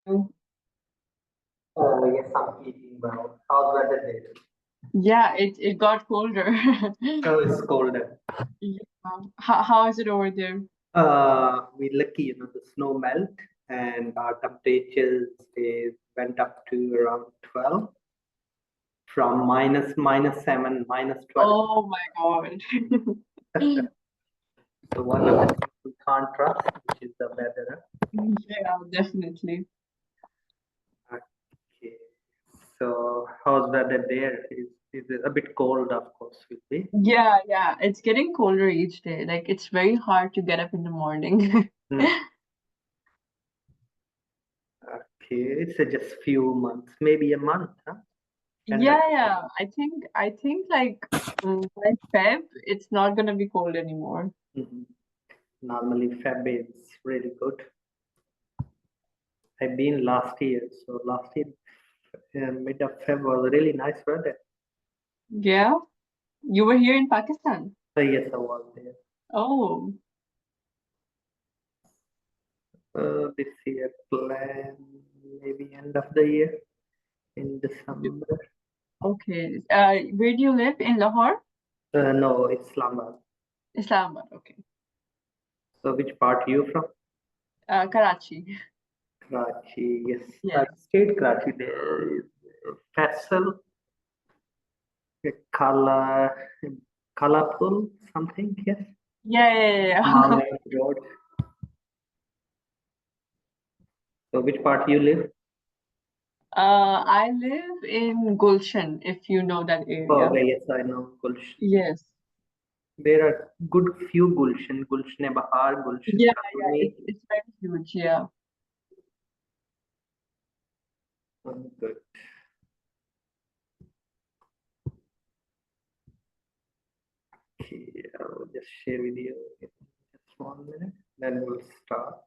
Oh, Yes, I'm eating well. How's weather there? yeah, it got colder. Oh, it's colder. Yeah. How is it over there? We're lucky, the snow melt and our temperatures went up to around 12 from minus 7, minus 12. Oh my God. So one of the contrast, which is the weather. Yeah, definitely. Okay. So how's weather there? Is it a bit cold, of course, will be. Yeah, it's getting colder each day. Like it's very hard to get up in the morning. Hmm. Okay, it's just few months, maybe a month, huh? And Yeah. I think like by Feb, it's not gonna be cold anymore. mhm. Normally Feb is really good. I've been last year, so last year mid of Feb was really nice weather. Yeah, you were here in Pakistan. So yes, I was there. Oh, This year plan maybe end of the year in December. okay. Where do you live? In Lahore? No, Islamabad. Islamabad. Okay. So which part you from? Karachi. Karachi. Yes, I Yes. stayed Karachi. There is Faisal, Kala, Kalapul, something. Yes, Yeah. Marwar Road. So which part you live? I live in Gulshan, if you know that Oh, area. okay, yes, I know Gulshan. Yes. There are good few Gulshan, Gulshan-e-Bahar, Gulshan Yeah, Colony. it's very huge. Yeah. Good. Okay, I'll just share with you in just 1 minute, then we'll start.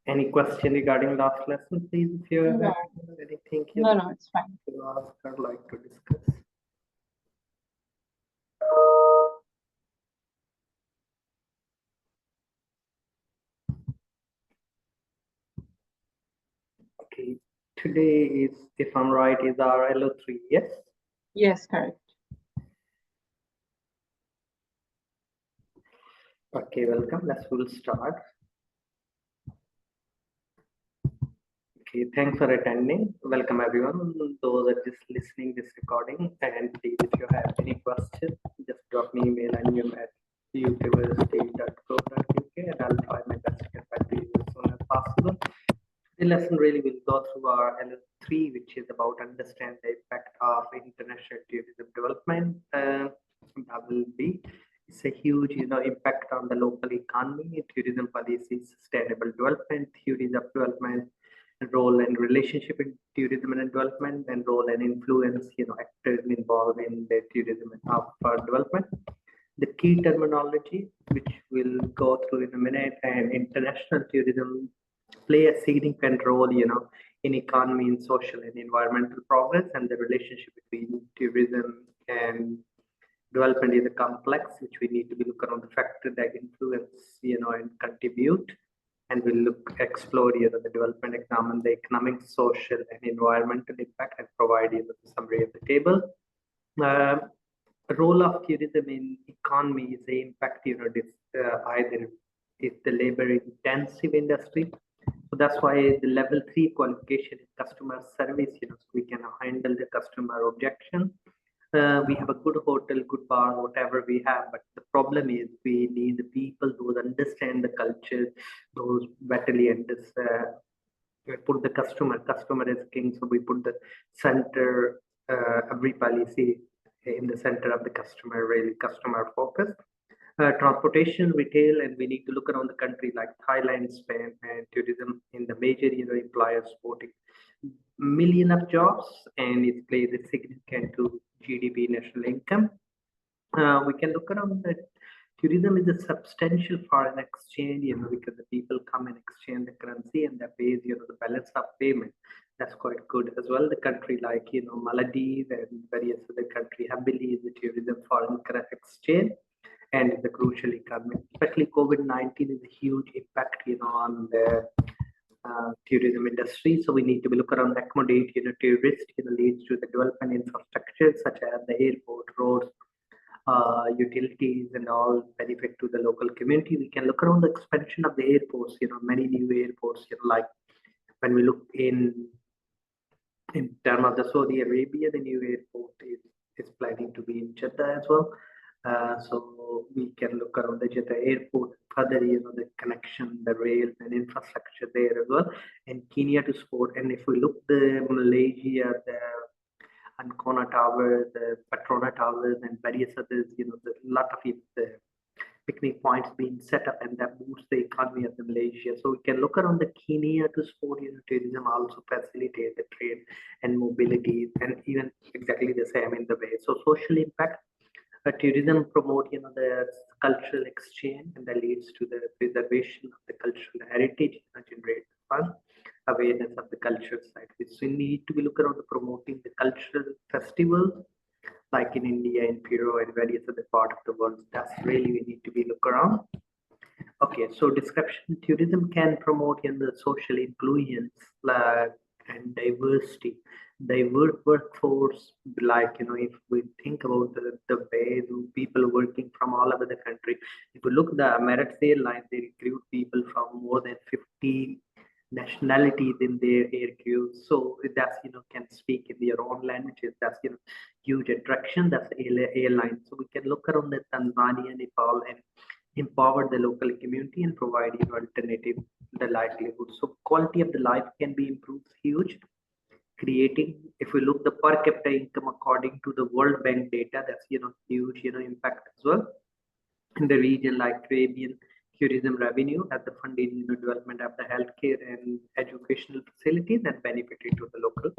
Any question regarding last lesson, please, if you have No, anything you'd no, like no, it's fine. to ask or like to discuss. Okay, today is, if I'm right, is our LO3, yes? Yes, correct. Okay, welcome. We'll start. Okay, thanks for attending. Welcome everyone. Those are just listening this recording. And please, if you have any questions, just drop me email at university.co.uk and I'll try my best to get back to you as soon as possible. The lesson really will go through our LO3, which is about understand the impact of international tourism development. That will be it's a huge, impact on the local economy, tourism policy, sustainable development, theories of development, role and relationship in tourism and development, and role and influence, actors involved in the tourism of development. The key terminology, which we'll go through in a minute, and international tourism play a significant role, in economy and social and environmental progress, and the relationship between tourism and development is a complex, which we need to be look around the factor that influence, and contribute. And we'll explore, the development, examine the economic, social, and environmental impact, and provide, the summary of the table. Uh, Role of tourism in economy is the impact, either is the labor intensive industry. So that's why the level 3 qualification is customer service, so we can handle the customer objection. We have a good hotel, good bar, whatever we have, but the problem is we need the people who understand the culture, those better understand. We put the customer is king, so we put the center, every policy in the center of the customer, really customer focused. Transportation, retail, and we need to look around the country like Thailand, Spain, and tourism in the major, employers supporting million of jobs, and it plays a significant to GDP, national income. We can look around that tourism is a substantial foreign exchange, because the people come and exchange the currency and that pays, the balance of payment. That's quite good as well. The country like, Maldives and various other country heavily is the tourism foreign exchange and is a crucial economy. Especially COVID-19 is a huge impact, on the tourism industry. So we need to be look around accommodate, tourists, leads to the development infrastructure such as the airport, roads, utilities, and all benefit to the local community. We can look around the expansion of the airports, many new airports, like when we look in terms of the Saudi Arabia, the new airport is planning to be in Jeddah as well. So we can look around the Jeddah airport, further, the connection, the rail and infrastructure there as well. And Kenya to support. And if we look the Malaysia, the Ancona Tower, the Petronas Towers, and various others, the lot of the picnic points being set up, and that boosts the economy of the Malaysia. So we can look around the Kenya to support tourism, also facilitate the trade and mobility, and even exactly the same in the way. So social impact, tourism promote the cultural exchange, and that leads to the preservation of the cultural heritage and generate fun awareness of the culture side. So we need to be look around the promoting the cultural festivals like in India, in Peru, and various other parts of the world. That's really we need to be look around. Okay, so description tourism can promote the social inclusion and diversity. Diverse workforce, like if we think about the way the people working from all over the country. If we look the Emirates Airlines, they recruit people from more than 50 nationalities in their air crews. So that's can speak in their own languages. That's huge attraction. That's airline. So we can look around the Tanzania, Nepal, and empower the local community and provide alternative the livelihood. So quality of the life can be improved huge. Creating, if we look the per capita income according to the World Bank data, that's huge impact as well in the region, like Caribbean tourism revenue at the funding development of the healthcare and educational facilities that benefited to the local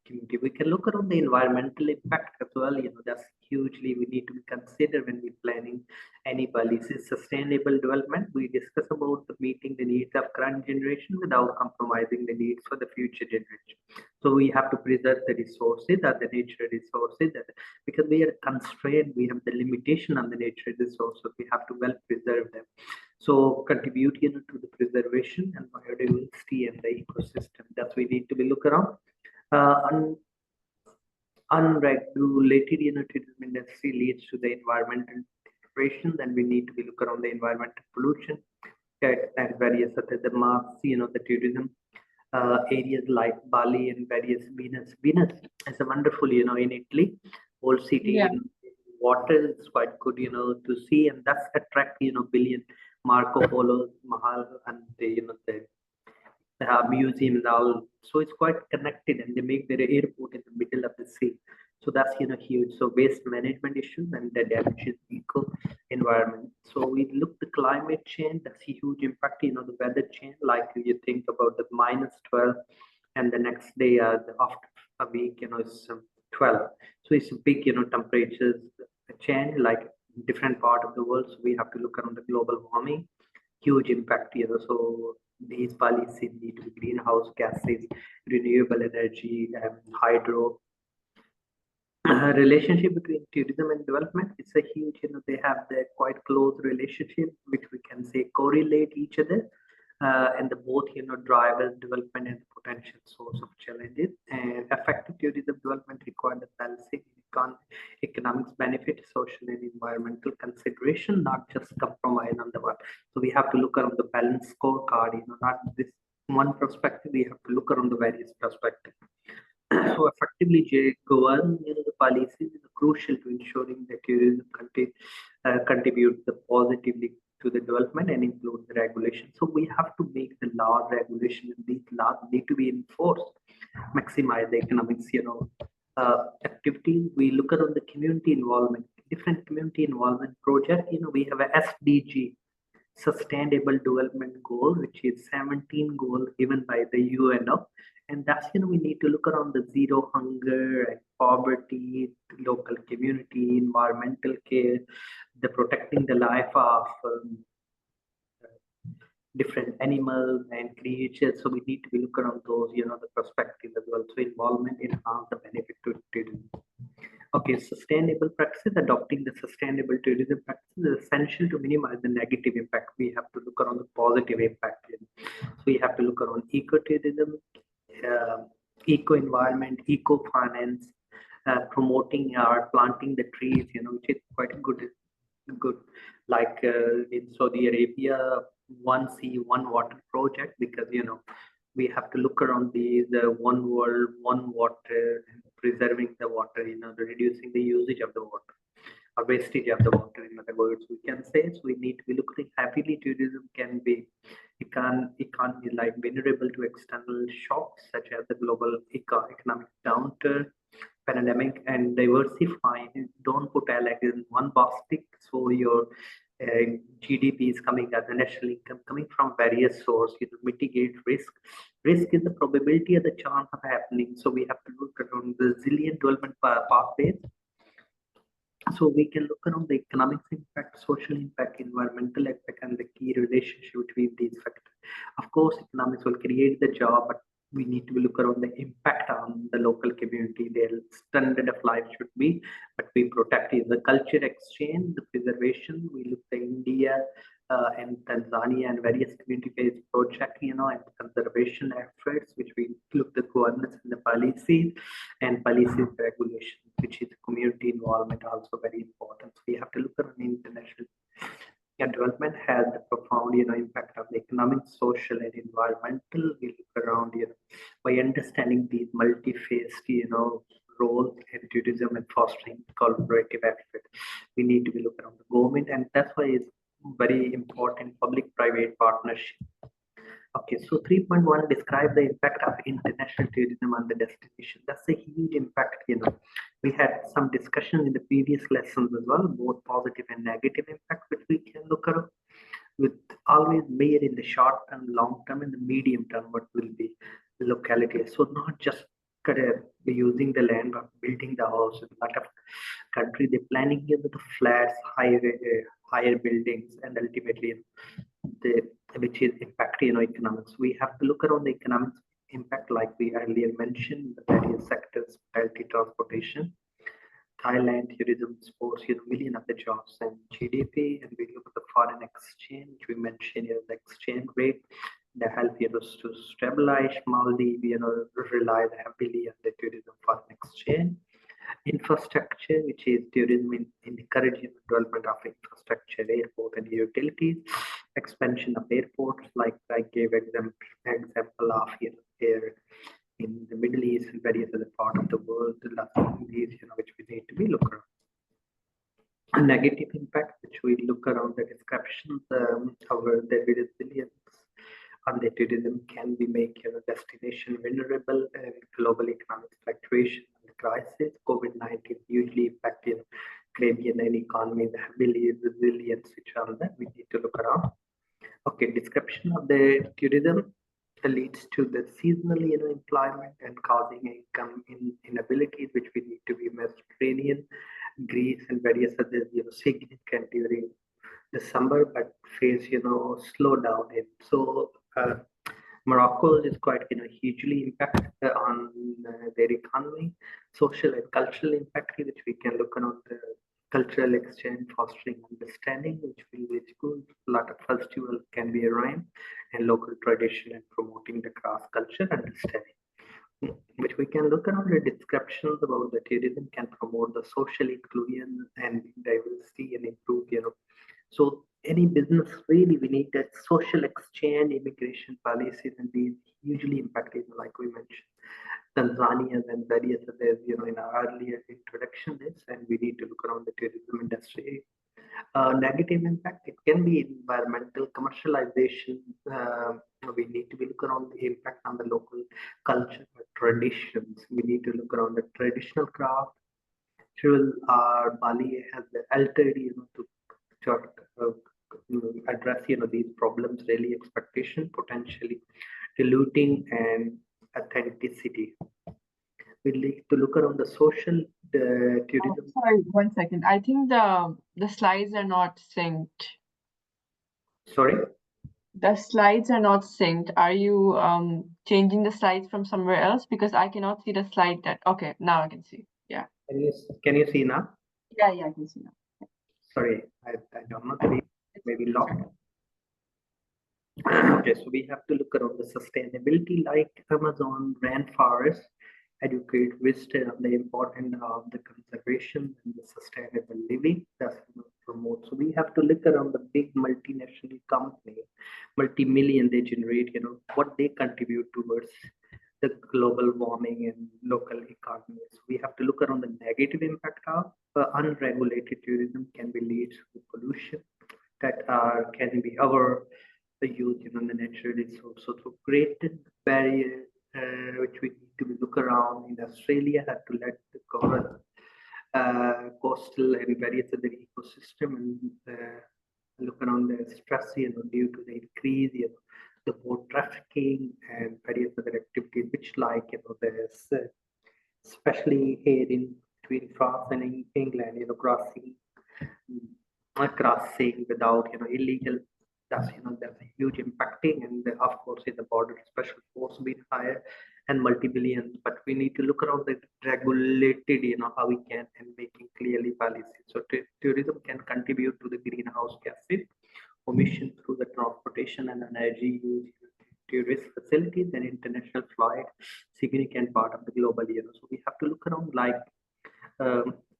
community. We can look around the environmental impact as well. That's hugely we need to consider when we're planning any policies. Sustainable development, we discuss about the meeting the needs of current generation without compromising the needs for the future generation. So we have to preserve the resources, or the nature resources, because we are constrained, we have the limitation on the nature resources. We have to well preserve them. So contribute to the preservation and biodiversity and the ecosystem. That's we need to be look around. Unregulated tourism industry leads to the environmental deterioration. Then we need to be look around the environmental pollution and various other the mass, the tourism areas like Bali and various Venus. Venus is a wonderful, in Italy, old city. Yeah. Water is quite good, to see, and that's attract, billion Marco Polo, Mahal, and they have museums all. So it's quite connected, and they make their airport in the middle of the sea. So that's huge. So waste management issues and the damages eco environment. So we look the climate change. That's a huge impact. The weather change. Like you think about the -12, and the next day, after a week, it's 12. So it's a big, temperatures change like different part of the world. So we have to look around the global warming, huge impact. So these policies need to be greenhouse gases, renewable energy, hydro. Relationship between tourism and development, it's a huge, they have the quite close relationship, which we can say correlate each other, and the both, drivers development and potential source of challenges. And effective tourism development requires the balancing economics benefit, social and environmental consideration, not just compromise on the one. So we have to look around the balance scorecard, not this one perspective. We have to look around the various perspectives. So effectively govern the policies is crucial to ensuring that tourism contribute positively to the development and include the regulation. So we have to make the law regulation, and these laws need to be enforced, maximize the economics, activity. We look around the community involvement, different community involvement project. We have a SDG, Sustainable Development Goal, which is 17 goal given by the UNO. And that's, we need to look around the zero hunger and poverty, local community, environmental care, the protecting the life of different animals and creatures. So we need to be look around those, the perspective as well. So involvement enhance the benefit to tourism. Okay, sustainable practices, adopting the sustainable tourism practices is essential to minimize the negative impact. We have to look around the positive impact. So we have to look around ecotourism, eco-environment, eco-finance, promoting or planting the trees, which is quite good. Like in Saudi Arabia, one sea, one water project, because we have to look around the one world, one water, and preserving the water, the reducing the usage of the water or wastage of the water. In other words, we can say, so we need to be looking heavily. Tourism can be economy like vulnerable to external shocks such as the global economic downturn, pandemic, and diversify. Don't put all eggs in one basket. So your GDP is coming as the national income coming from various sources. Mitigate risk. Risk is the probability or the chance of happening. So we have to look around the resilient development pathways. So we can look around the economic impact, social impact, environmental impact, and the key relationship between these factors. Of course, economics will create the job, but we need to look around the impact on the local community. Their standard of life should be, but we protect it. The culture exchange, the preservation. We look at India and Tanzania and various community-based projects, and conservation efforts, which we look at the governance and the policies and policies regulation, which is community involvement, also very important. So we have to look at international development has the profound impact on the economic, social, and environmental. We look around by understanding these multi-faced roles in tourism and fostering collaborative effort. We need to be looking around the government, and that's why it's very important public-private partnership. Okay, so 3.1 describe the impact of international tourism on the destination. That's a huge impact. We had some discussion in the previous lessons as well, both positive and negative impact, which we can look at with always made in the short term, long term, and the medium term. What will be the locality? So not just using the land, but building the house. In a lot of country, they're planning the flats, higher buildings, and ultimately which is impacting economics. We have to look around the economics impact, like we earlier mentioned, the various sectors, hospitality, transportation, Thailand, tourism, sports, million of the jobs and GDP, and we look at the foreign exchange. We mentioned the exchange rate that help us to stabilize. Maldives, rely heavily on the tourism, foreign exchange. Infrastructure, which is tourism encouraging development of infrastructure, airport and utilities, expansion of airports, like I gave example of here in the Middle East and various other parts of the world, these which we need to be looking around. A negative impact, which we look around the descriptions, our the resilience on the tourism can be make destination vulnerable global economic fluctuation and crisis. COVID-19 hugely impacted Caribbean and economy, the heavily resilience, which are that we need to look around. Okay, description of the tourism leads to the seasonal employment and causing income inabilities, which we need to be Mediterranean, Greece, and various other significant during December, but face slow down. So Morocco is quite hugely impact on their economy, social and cultural impact, which we can look around the cultural exchange, fostering understanding, which will be good. A lot of festivals can be arranged, and local tradition and promoting the cross culture understanding, which we can look around the descriptions about the tourism can promote the social inclusion and diversity and improve. So any business really we need that social exchange, immigration policies, and these hugely impacted, like we mentioned. Tanzania and various others, in our earlier introduction is, and we need to look around the tourism industry. Negative impact, it can be environmental commercialization. We need to be look around the impact on the local culture, traditions. We need to look around the traditional craft. Bali has the altered, to address these problems, really expectation, potentially diluting and authenticity. We need to look around the social tourism. Sorry, 1 second. I think the slides are not synced. Sorry? The slides are not synced. Are you changing the slides from somewhere else? Because I cannot see the slide that. Okay, now I can see. Yeah. Can you see now? Yeah, I can see now. Sorry, I don't know. Maybe locked. Okay, so we have to look around the sustainability like Amazon rainforest, educate wisdom on the importance of the conservation and the sustainable living. That's promote. So we have to look around the big multinational company, multi-million they generate, what they contribute towards the global warming and local economies. We have to look around the negative impact of unregulated tourism can be lead to pollution that can be our the youth in the natural resource. So to create the barrier which we need to look around in Australia had to let the cover coastal and various other ecosystem and look around the stress due to the increase the boat trafficking and various other activities which like there's especially here in between France and England crossing without illegal that's a huge impacting and of course in the border special force being higher and multi-billions but we need to look around the regulated how we can and making clearly policy so tourism can contribute to the greenhouse gases emission through the transportation and energy use tourist facilities and international flight significant part of the global so we have to look around like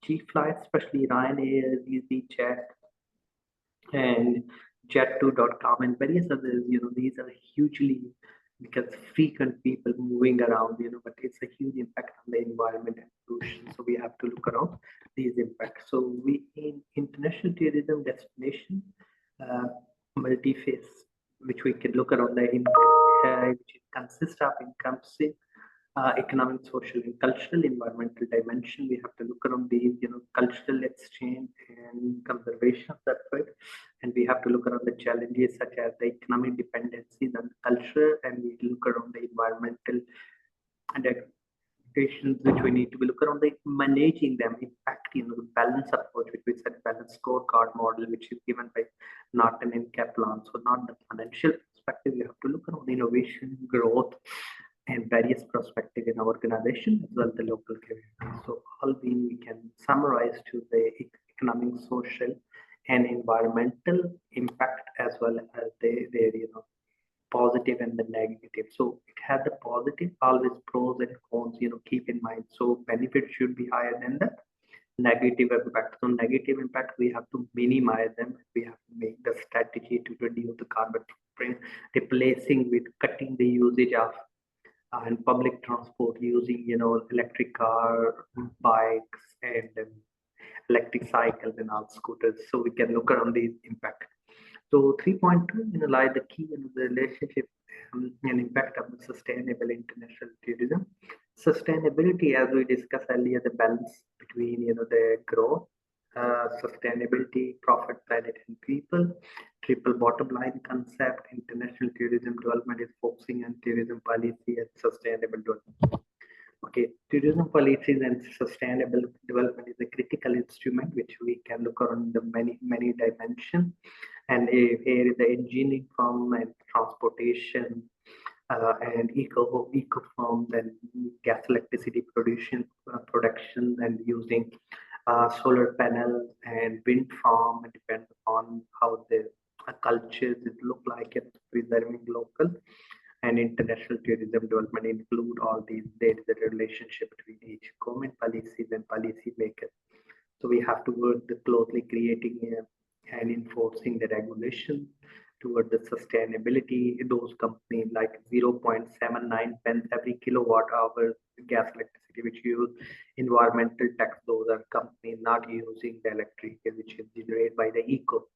cheap flights especially Ryanair EasyJet and jet2.com and various others these are hugely because frequent people moving around but it's a huge impact on the environment and pollution so we have to look around these impacts so we in international tourism destination multi-phase which we can look around which consists of encompassing economic, social, and cultural, environmental dimension. We have to look around these, cultural exchange and conservation of that food. And we have to look around the challenges such as the economic dependencies on culture, and we look around the environmental and expectations which we need to look around the managing them, impact, the balance approach, which we said balance scorecard model, which is given by Norton and Kaplan. So not the financial perspective, you have to look around innovation, growth, and various perspective in our organization as well the local community. So all we can summarize to the economic, social, and environmental impact as well as their positive and the negative. So it has the positive, always pros and cons, keep in mind. So benefits should be higher than the negative impact. So negative impact, we have to minimize them. We have to make the strategy to reduce the carbon footprint, replacing with cutting the usage of and public transport using electric car, bikes, and electric cycles and all scooters. So we can look around the impact. So 3.2 like the key in the relationship and impact of the sustainable international tourism. Sustainability, as we discussed earlier, the balance between the growth, sustainability, profit, planet, and people. Triple bottom line concept. International tourism development is focusing on tourism policy and sustainable development. Okay, tourism policies and sustainable development is a critical instrument which we can look on the many dimensions. And here is the engineering firm and transportation and eco firms and gas electricity production and using solar panels and wind farm depend on how the cultures look like it preserving local and international tourism development include all these. There is a relationship between each government policies and policy makers. So we have to work closely creating and enforcing the regulation toward the sustainability. Those companies like 0.79 pence every kilowatt hour gas electricity, which use environmental tax. Those are companies not using the electricity which is generated by the eco.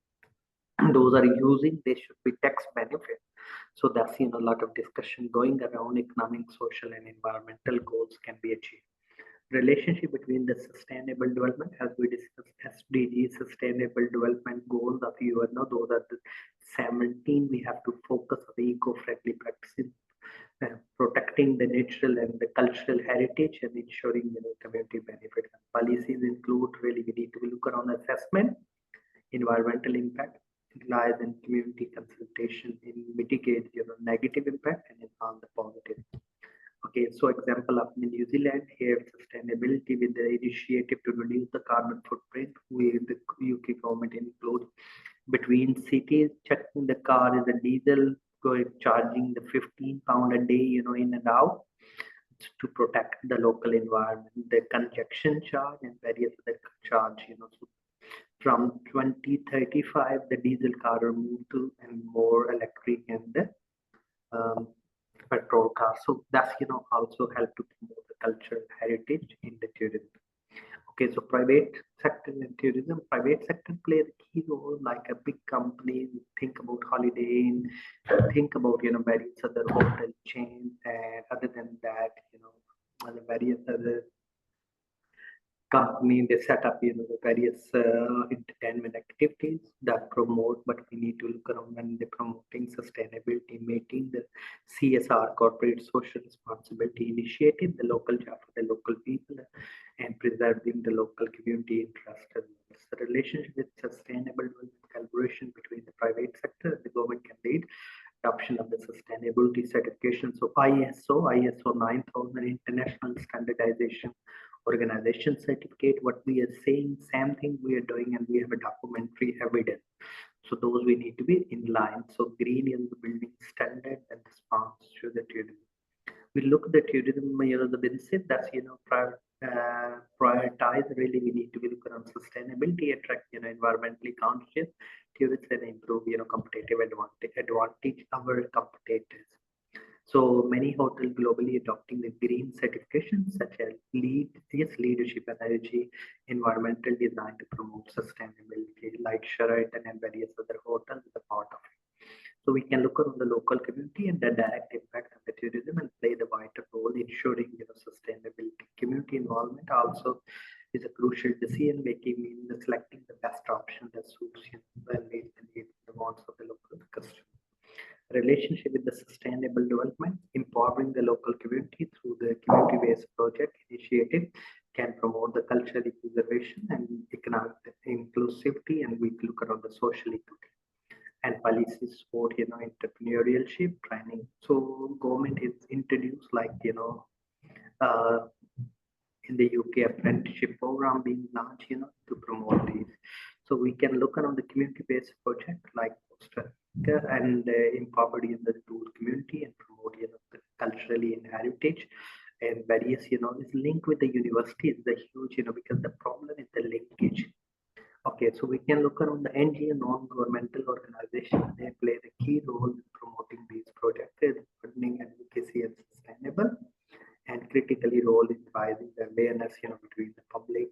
Those are using, they should be tax benefit. So that's a lot of discussion going around economic, social, and environmental goals can be achieved. Relationship between the sustainable development, as we discussed, SDG, sustainable development goals of UN, those are the 17. We have to focus on the eco-friendly practices, protecting the natural and the cultural heritage, and ensuring community benefit. Policies include really we need to look around assessment, environmental impact, lies in community consultation in mitigate negative impact and enhance the positive. Okay, so example of New Zealand here sustainability with the initiative to reduce the carbon footprint with the UK government include between cities checking the car is a diesel charging the £15 a day, in and out to protect the local environment, the congestion charge and various other charge, So from 2035, the diesel car will move to and more electric and the petrol car. So that's, also help to promote the cultural heritage in the tourism. Okay, so private sector in tourism, private sector plays a key role, like a big company. Think about Holiday Inn, think about various other hotel chains, and other than that, the various other company, they set up the various entertainment activities that promote, but we need to look around when they're promoting sustainability, meeting the CSR, corporate social responsibility initiative, the local job for the local people, and preserving the local community interest as well. The relationship with sustainable collaboration between the private sector and the government can lead adoption of the sustainability certification. So ISO 9000 international standardization organization certificate, what we are saying, same thing we are doing, and we have a documentary evidence. So those we need to be in line. So green is the building standard and response to the tourism. We look at the tourism, the benefit that's, prioritize, really we need to be looking on sustainability, attract, environmentally conscious tourists and improve, competitive advantage our competitors. So many hotels globally adopting the green certifications such as leadership, energy, environmental design to promote sustainability, like Sheraton and various other hotels is a part of it. So we can look at the local community and the direct impact of the tourism and play the vital role ensuring sustainability. Community involvement also is a crucial decision making in the selecting the best option that suits well meet the needs and the wants of the local customer. Relationship with the sustainable development, empowering the local community through the community-based project initiative can promote the cultural preservation and economic inclusivity, and we look around the social equity and policy support, entrepreneurship training. So government is introduced like, in the UK apprenticeship program being launched, to promote these. So we can look around the community-based project like and empowered in the rural community and promote the culturally and heritage and various is linked with the university is the huge because the problem is the linkage. Okay, so we can look around the NGO non-governmental organizations. They play the key role in promoting these projects, funding advocacy and sustainable, and critically role in rising the awareness between the public.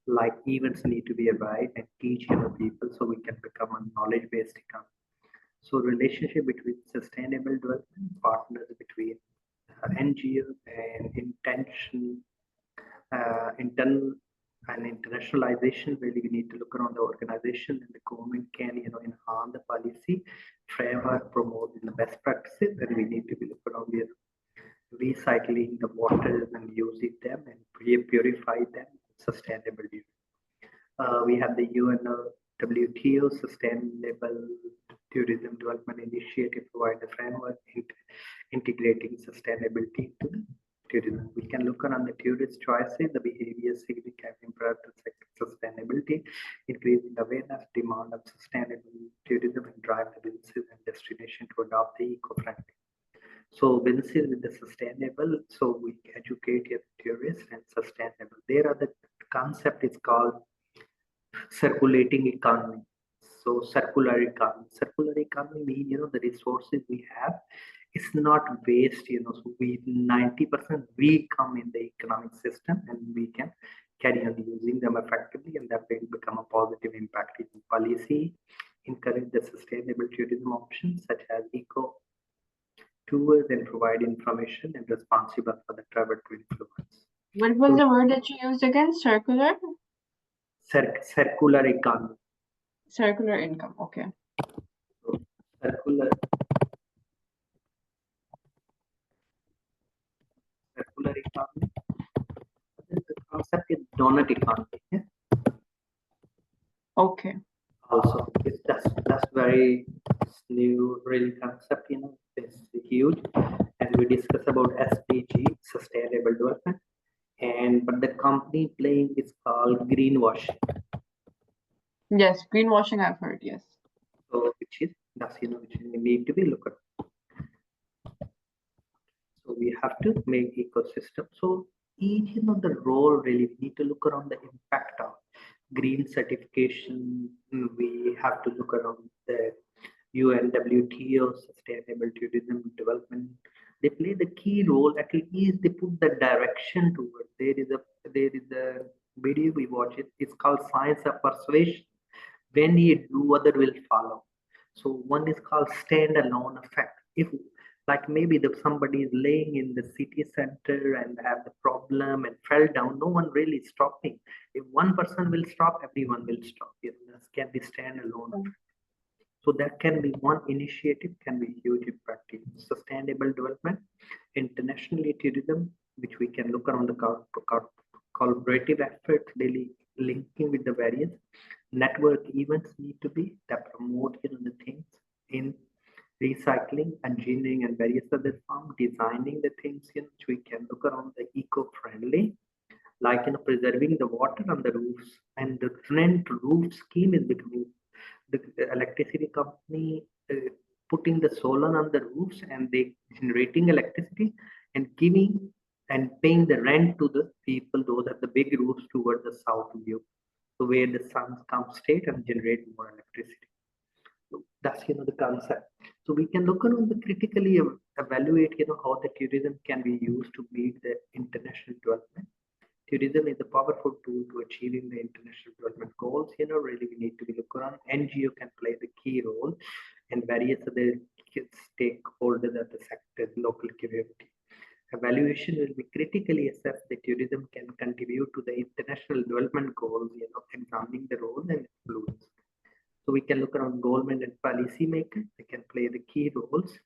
Like events need to be arrived and teach people so we can become a knowledge-based economy. So relationship between sustainable development partners between NGOs and internal and internationalization. Really, we need to look around the organization and the government can enhance the policy framework, promote the best practices, and we need to be looking around recycling the waters and using them and purify them sustainably. We have the WTO Sustainable Tourism Development Initiative provide the framework integrating sustainability into the tourism. We can look on the tourist choices, the behavior significant improve the sustainability, increasing awareness, demand of sustainable tourism, and drive the businesses and destination to adopt the eco-friendly. So businesses with the sustainable, so we educate tourists and sustainable. There are the concept is called circulating economy. So circular economy means the resources we have, it's not waste. So we 90% we come in the economic system and we can carry on using them effectively, and that will become a positive impact in policy. Encourage the sustainable tourism options such as eco tours and provide information and responsible for the travel to influence. What was the word that you used again? Circular? Circular economy. Circular income, okay. So, circular economy. The concept is donut economy. Yeah? Okay. Also, that's very new, really concept. It's huge, and we discuss about SDG, sustainable development, but the company playing is called greenwashing. Yes, greenwashing I've heard, yes. So which is That's which we need to be looked at. So we have to make ecosystem. So each the role really we need to look around the impact of green certification. We have to look around the UNWTO Sustainable Tourism Development. They play the key role. At least they put the direction towards. There is a video we watch it. It's called Science of Persuasion. When you do, other will follow. So one is called standalone effect. If like maybe the somebody is laying in the city center and have the problem and fell down, no one really stopping. If one person will stop, everyone will stop. This can be standalone. So that can be one initiative, can be huge impact in sustainable development, internationally tourism, which we can look around the collaborative efforts, daily linking with the various network events need to be that promote the things in recycling, engineering, and various other forms, designing the things which we can look around the eco-friendly, like preserving the water on the roofs, and the rent roof scheme is becoming the electricity company putting the solar on the roofs and they generating electricity and giving and paying the rent to the people, those are the big roofs towards the south view, so where the sun comes straight and generate more electricity. So that's the concept. So we can look on the critically evaluate how the tourism can be used to meet the international development. Tourism is a powerful tool to achieving the international development goals. Really we need to be looking on. NGO can play the key role and various other stakeholders at the sector, local community. Evaluation will be critically assess the tourism can contribute to the international development goals, examining the role and influence. So we can look around government and policy makers. They can play the key roles.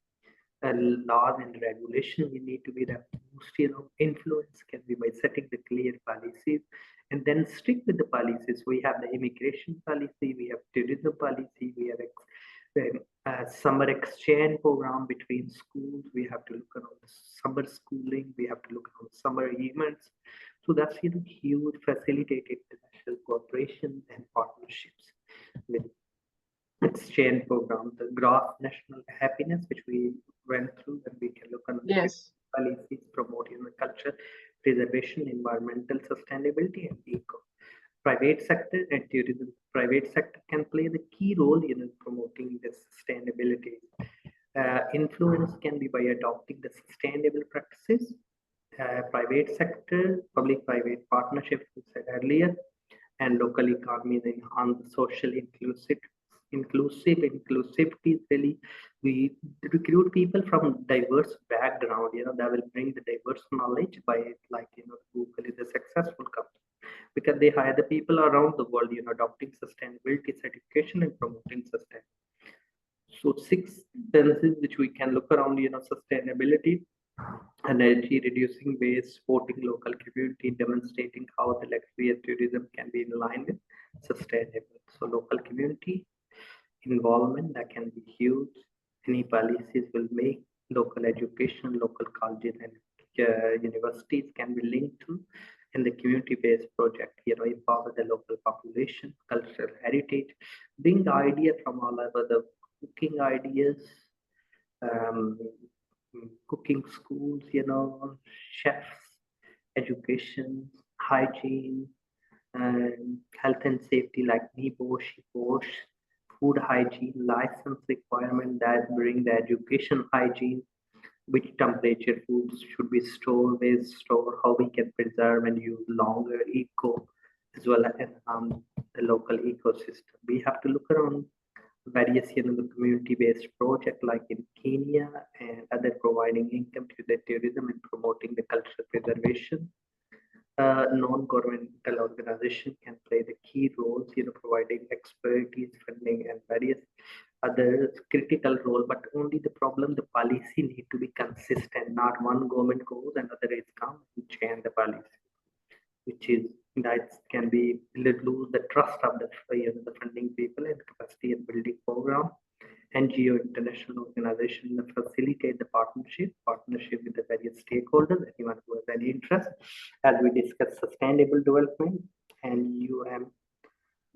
Laws and regulation we need to be the most influence can be by setting the clear policies and then stick with the policies. We have the immigration policy, we have tourism policy, we have summer exchange program between schools, we have to look around summer schooling, we have to look around summer events. So that's huge facilitated international cooperation and partnerships with exchange program, the gross national happiness, which we went through, and we can look on Yes. policies promoting the culture, preservation, environmental sustainability, and eco. Private sector and tourism. Private sector can play the key role in promoting the sustainability. Influence can be by adopting the sustainable practices. Private sector, public-private partnerships, we said earlier, and local economies enhance social inclusivity is really we recruit people from diverse background, that will bring the diverse knowledge by like Google is a successful company because they hire the people around the world, adopting sustainability certification and promoting sustainability. So 6 tendencies which we can look around, sustainability, energy reducing waste, supporting local community, demonstrating how the luxury and tourism can be in line with sustainable. So local community involvement that can be huge. Any policies will make local education, local colleges and universities can be linked to in the community-based project, empower the local population, cultural heritage, bring the idea from all over the cooking ideas, um, cooking schools, chefs, education, hygiene, and health and safety like NEBOSH, food hygiene, license requirement that bring the education hygiene, which temperature foods should be stored, where stored, how we can preserve and use longer eco, as well as the local ecosystem. We have to look around various the community-based project like in Kenya and other providing income to the tourism and promoting the cultural preservation. Non-governmental organization can play the key roles, providing expertise, funding, and various other critical role. But only the problem, the policy need to be consistent. Not one government goes and other is come and change the policy, which is that can be lose the trust of the the funding people and capacity and building program. NGO international organization that facilitate the partnership with the various stakeholders, anyone who has any interest, as we discuss sustainable development and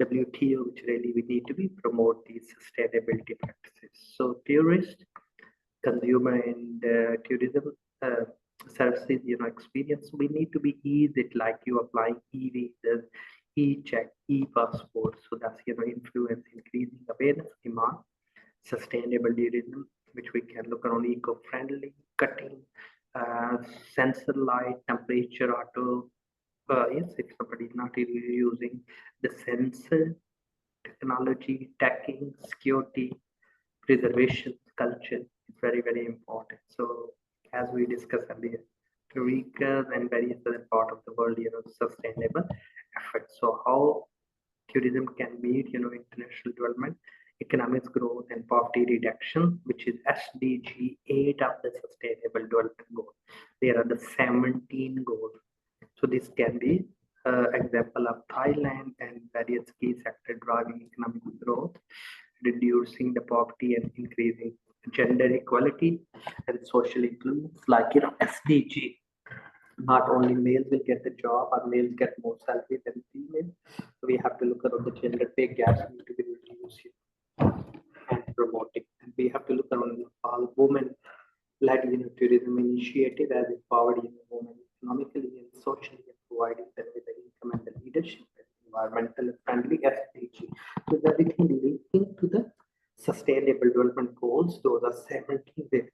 WTO, which really we need to be promote these sustainability practices. So tourist, consumer and tourism services, experience, we need to be easy, like you applying e-visas, e-check, e-passport. So that's, influence increasing awareness, demand, sustainable tourism, which we can look around eco-friendly, cutting, sensor light, temperature, auto. Yes, if somebody is not really using the sensor technology, tagging, security, preservation, culture is very, very important. So as we discussed earlier, tourism and various other part of the world, sustainable effects. So how tourism can meet, international development, economic growth and poverty reduction, which is SDG 8 of the Sustainable Development Goal. There are the 17 goals. So this can be example of Thailand and various key sector driving economic growth, reducing the poverty and increasing gender equality and social inclusion, like SDG. Not only males will get the job, or males get more salary than females. So we have to look at the gender pay gaps need to be reduced and promoting. And we have to look around all women-led tourism initiative as empowered women economically and socially, and providing them with the income and the leadership and environmental friendly SDG. So everything linking to the sustainable development goals. Those are 17 there.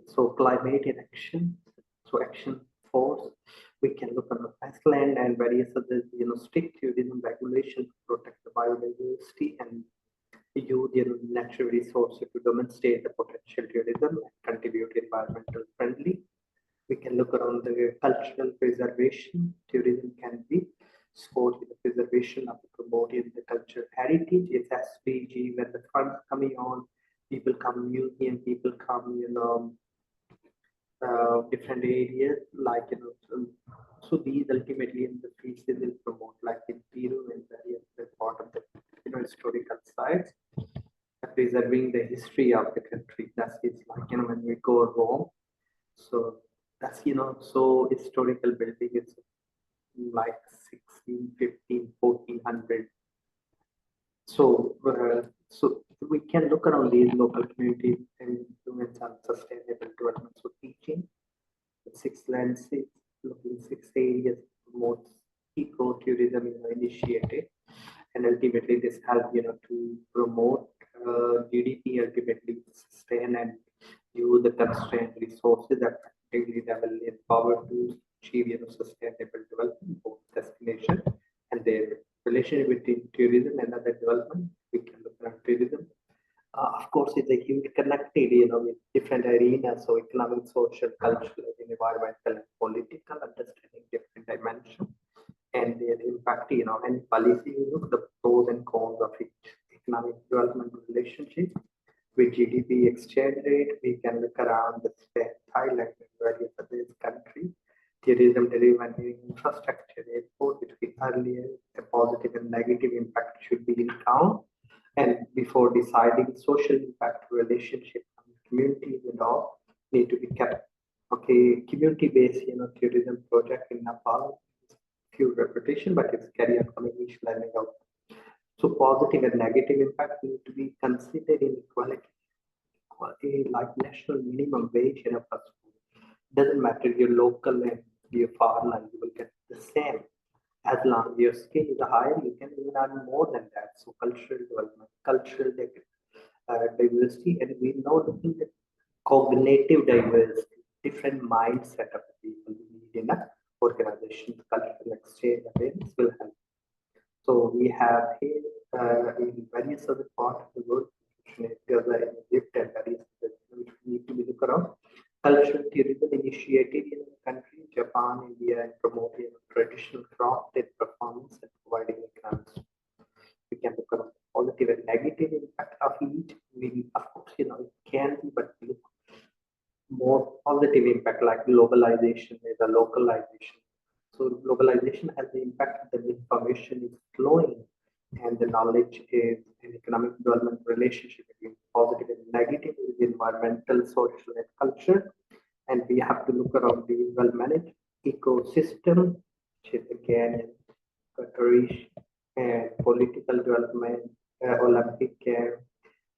So climate in action. So action force. We can look at the Iceland and various other, strict tourism regulations to protect the biodiversity and use natural resources to demonstrate the potential tourism and contribute environmental friendly. We can look around the cultural preservation. Tourism can be support the preservation of the promoting the cultural heritage. It's SDG. When the funds coming on, people come museum, people come, different areas, like so these ultimately in the pieces will promote, like in Peru and various part of the historical sites, preserving the history of the country. That's it's like when we go Rome, so that's so historical building is like 16, 15, 1400. So so we can look around these local communities and influence on sustainable development. So teaching the 6 landscapes, looking 6 areas, promotes eco-tourism initiative, and ultimately this helps to promote GDP, ultimately sustain and use the constrained resources that effectively they will empower to achieve sustainable development, both destination and their relationship between tourism and other development. We can look at tourism. Of course, it's a huge connected, with different arenas, so economic, social, cultural, environmental, and political, understanding different dimensions and their impact, and policy, the pros and cons of each economic development relationship with GDP exchange rate. We can look around the state, Thailand, and various other countries. Tourism driven infrastructure, airport, which we earlier, a positive and negative impact should be in count. And before deciding social impact, relationship, communities and all need to be kept. Okay, community-based, tourism project in Nepal, few reputation, but it's carry on coming each learning out. So positive and negative impact need to be considered in equality. Like national minimum wage in a first school. Doesn't matter your local and your foreign, you will get the same. As long as your skill is higher, you can even earn more than that. So cultural development, cultural diversity, and we know looking at cognitive diversity, different mindset of the people we need in a organization. Cultural exchange awareness will help. So we have here in various other parts of the world, Gaza and Egypt and various others, which we need to be look around. Cultural tourism initiative in the country, Japan, India, and promoting traditional craft and performance and providing economics. We can look at positive and negative impact of each. We, of course, it can be, but look more positive impact, like globalization is a localization. So globalization has the impact that the information is flowing, and the knowledge is an economic development relationship between positive and negative is environmental, social, and culture. And we have to look around the well-managed ecosystem, which is again Qatari and political development, Olympic,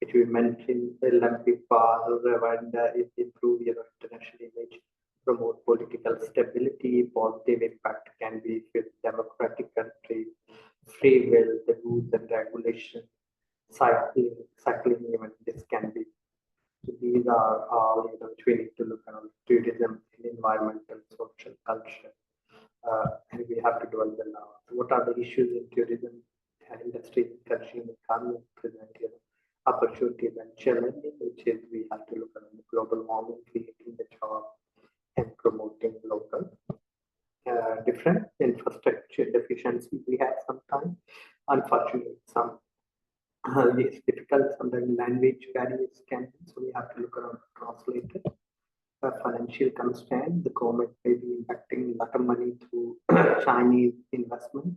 which we mentioned, build and people and improve international image, promote political stability. Positive impact can be with democratic country, free will, the rules and regulations, cycling even this can be. So these are all which we need to look at: tourism, environmental, social, culture, and we have to develop the law. What are the issues in tourism industry, consumer economy, present opportunities and challenges, which is we have to look at the global warming, creating the job, and promoting local. Different infrastructure deficiency we have sometimes. Unfortunately, some it's difficult. Sometimes language barriers can be, so we have to look around translator. Financial constraint, the government may be impacting a lot of money through Chinese investment,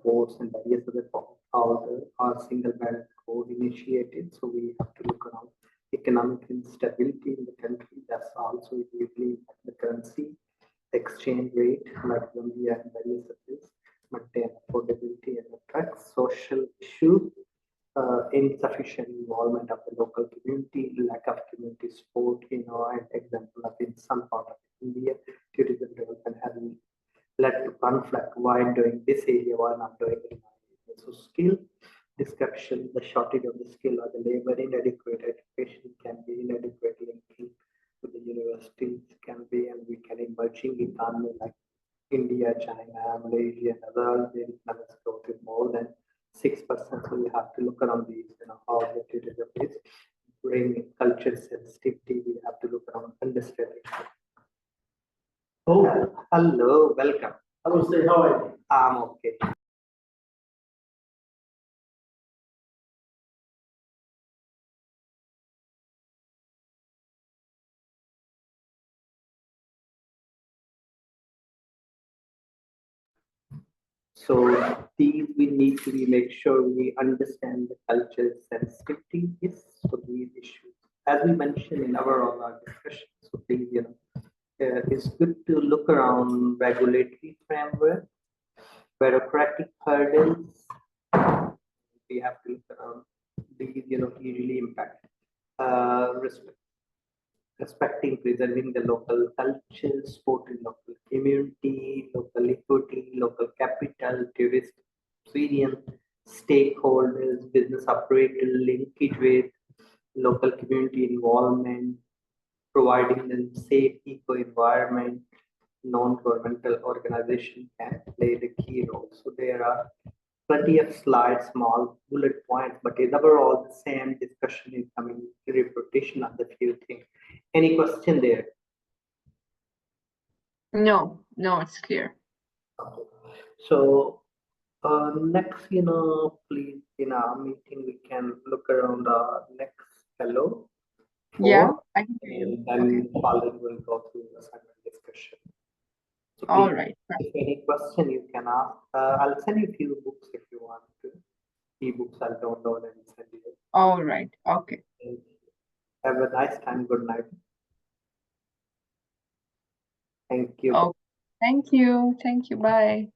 ports and various other powder or single belt code initiatives. So we have to look around economic instability in the country. That's also usually impact the currency, exchange rate, like Zambia and various others, maintain affordability and attract social issues. Insufficient involvement of the local community, lack of community support, an example of in some part of India, tourism development has led to conflict. Why doing this area, why not doing it in my area? So skill description, the shortage of the skill or the labor, inadequate education can be inadequate linking with the universities can be, and we can emerging economy like India, China, Malaysia, and others, their economic growth is more than 6%. So we have to look around these, how the tourism is bring culture sensitivity. We have to look around understanding. Oh, hello, welcome. Hello, sir. How are you? I'm okay. So these we need to make sure we understand the culture sensitivity is for these issues. As we mentioned in our discussion, so please, it's good to look around regulatory framework, bureaucratic hurdles. We have to look around these, usually impact respecting, preserving the local culture, supporting local community, local equity, local capital, tourist experience, stakeholders, business operator, linkage with local community involvement, providing them safe eco-environment, non-governmental organization can play the key role. So there are plenty of slides, small bullet points, but it's overall the same discussion is coming, repetition of the few things. Any question there? No, it's clear. So next, please, in our meeting, we can look around the next fellow. Yeah, I can hear you. And then following will go through the assignment discussion. So All right. if any question you can ask, I'll send you a few books if you want to. E-books I'll download and send you. All right. Okay. Have a nice time. Good night. Thank you. Oh, thank you. Thank you. Bye.